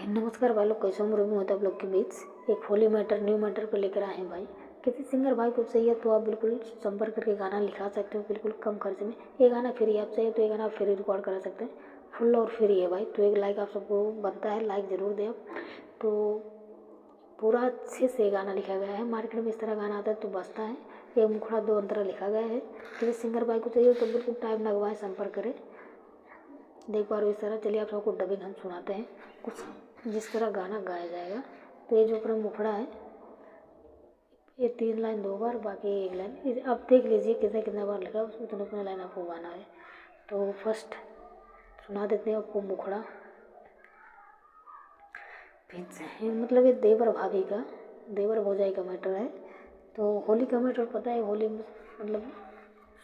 नमस्कार भाई लोग, कैसे उम्र में होता है आप लोग के बीच एक होली मैटर न्यू मैटर को लेकर आए हैं भाई। किसी सिंगर भाई को चाहिए तो आप बिल्कुल संपर्क करके गाना लिखा सकते हो बिल्कुल कम खर्च में। ये गाना फ्री आप चाहिए तो ये गाना फ्री रिकॉर्ड करा सकते हैं, फुल और फ्री है भाई। तो एक लाइक आप सबको बनता है, लाइक ज़रूर दें आप। तो पूरा अच्छे से गाना लिखा गया है, मार्केट में इस तरह गाना आता है तो बजता है। एक मुखड़ा दो अंतरा लिखा गया है। किसी सिंगर भाई को चाहिए तो बिल्कुल टाइम लगवाए, संपर्क करें। देख पा रहे हो इस तरह। चलिए आप सबको डबिंग हम सुनाते हैं कुछ जिस तरह गाना गाया जाएगा। तो ये जो अपना मुखड़ा है, ये 3 लाइन 2 बार, बाकी 1 लाइन। आप देख लीजिए कितने कितने बार लिखा है, उसमें उतने उतने लाइन आपको गाना है। तो फर्स्ट सुना देते हैं आपको मुखड़ा। पीछे मतलब ये देवर भाभी का, देवर भौजाई का मैटर है। तो होली का मैटर पता है, होली में मतलब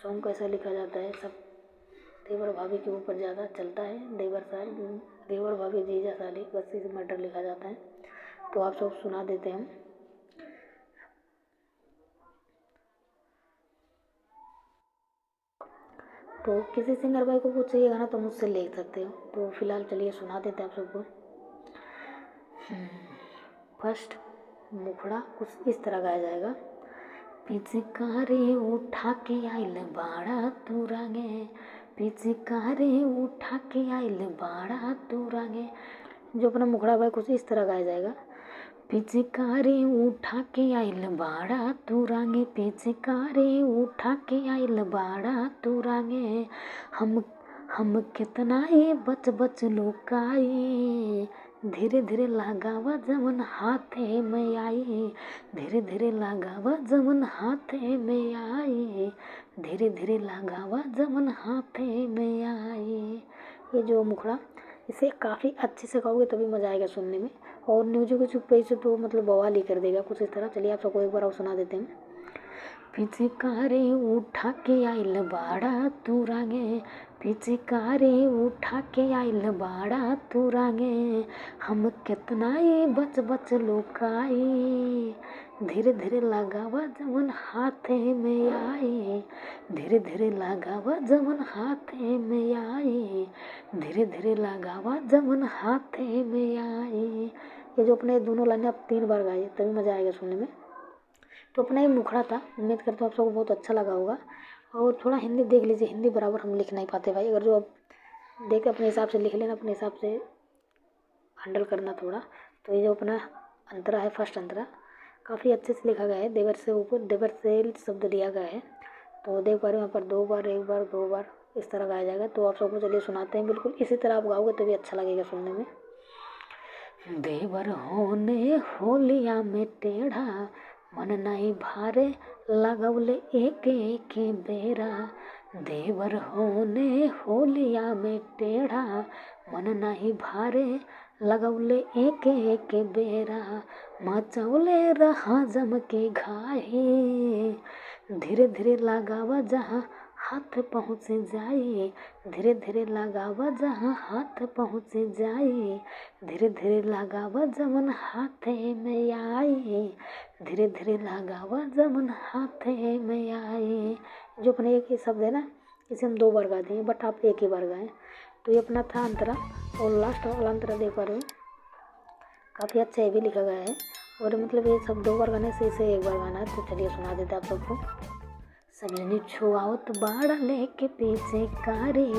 सॉन्ग कैसा लिखा जाता है, सब देवर भाभी के ऊपर ज़्यादा चलता है। देवर भाभी जीजा साली, बस इस मैटर लिखा जाता है। तो आप सब सुना देते हैं हम। तो किसी सिंगर भाई को कुछ चाहिए गाना तो मुझसे ले सकते हो। तो फिलहाल चलिए सुना देते हैं आप सबको। फर्स्ट मुखड़ा कुछ इस तरह गाया जाएगा। पिचकारी उठा के आइल बाड़ा तू रंगे, पिचकारी उठा के आइल बाड़ा तू रंगे। जो अपना मुखड़ा भाई कुछ इस तरह गाया जाएगा। पिचकारी उठा के आइल बाड़ा तू रंगे, पिचकारी उठा के आइल बाड़ा तू रंगे। हम कितना ही बच बच लुकाई, धीरे धीरे लगावा जमन हाथे में आई, धीरे धीरे लगावा जमन हाथे में आई, धीरे धीरे लगावा जमन हाथे में आई। ये जो मुखड़ा, इसे काफ़ी अच्छे से गाओगे तभी मज़ा आएगा सुनने में। और म्यूजिक के चुप्पे से तो मतलब बवाल ही कर देगा कुछ इस तरह। चलिए आप सबको एक बार और सुना देते हैं। पिचकारी उठा के आइल बाड़ा तू रंगे, पिचकारी उठा के आइल बाड़ा तू रंगे। हम कितना ही बच बच लुकाई, धीरे धीरे लगावा जमन हाथे में आई, धीरे धीरे लगावा जमन हाथे में आई, धीरे धीरे लगावा जमन हाथे में आई। ये जो अपने दोनों लाइनें आप 3 बार गाइए तभी मज़ा आएगा सुनने में। तो अपना ये मुखड़ा था, उम्मीद करता हूँ आप सबको बहुत अच्छा लगा होगा। और थोड़ा हिंदी देख लीजिए, हिंदी बराबर हम लिख नहीं पाते भाई। अगर जो आप देख अपने हिसाब से लिख लेना, अपने हिसाब से हैंडल करना थोड़ा। तो ये जो अपना अंतरा है, फर्स्ट अंतरा काफ़ी अच्छे से लिखा गया है। देवर से ऊपर देवर से शब्द लिया गया है। तो देख पा रहे हो यहाँ पर 2 बार, 1 बार, 2 बार इस तरह गाया जाएगा। तो आप सबको चलिए सुनाते हैं, बिल्कुल इसी तरह आप गाओगे तभी अच्छा लगेगा सुनने में। देवर होने होलिया में टेढ़ा, मन नहीं भारे लगौले एक एक बेरा। देवर होने होलिया में टेढ़ा, मन नहीं भारे लगौले एक एक बेरा। मचौले रहा जम के घाही, धीरे धीरे लगावा जहाँ हाथ पहुँच जाए, धीरे धीरे लगावा जहाँ हाथ पहुँच जाए, धीरे धीरे लगावा जमन हाथे में आई, धीरे धीरे लगावा जमन हाथे में आई। जो अपने एक ही शब्द है ना, इसे हम 2 बार गाते हैं, बट आप एक ही बार गाएं। तो ये अपना था अंतरा। और लास्ट वाला अंतरा देख पा रहे हो, काफ़ी अच्छा ये भी लिखा गया है। और मतलब ये सब 2 बार गाने से इसे 1 बार गाना है। तो चलिए सुना देते हैं आप सबको। सजनी छुआवत बाड़ा लेके पीछे कारी,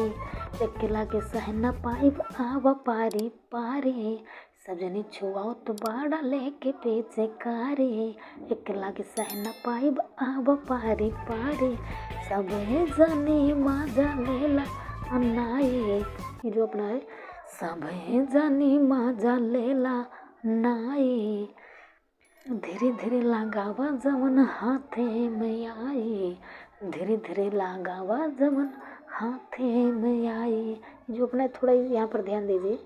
अकेला के सहना पाइब आवा पारी पारी। सजनी छुआवत बाड़ा लेके पीछे कारी, अकेला के सहना पाइब आवा पारी पारी। सब जानी माजा लेला नाई। ये जो अपना है, सब जानी माजा लेला नाई, धीरे धीरे लगावा जमन हाथे में आई, धीरे धीरे लगावा जमन हाथे में आई। जो अपना थोड़ा यहाँ पर ध्यान दीजिए।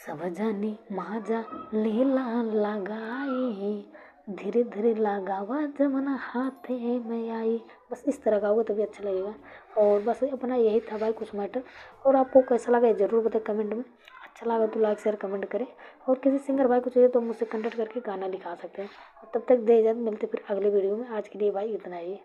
सब जानी माजा लेला लगाई, धीरे धीरे लगावा जमन हाथे में आई। बस इस तरह गाओगे तभी अच्छा लगेगा। और बस अपना यही था भाई कुछ मैटर। और आपको कैसा लगा ज़रूर बताएं कमेंट में। अच्छा लगा तो लाइक शेयर कमेंट करें। और किसी सिंगर भाई को चाहिए तो मुझसे कॉन्टैक्ट करके गाना लिखा सकते हैं। तब तक दे इजाज़त, मिलते फिर अगले वीडियो में। आज के लिए भाई इतना ही।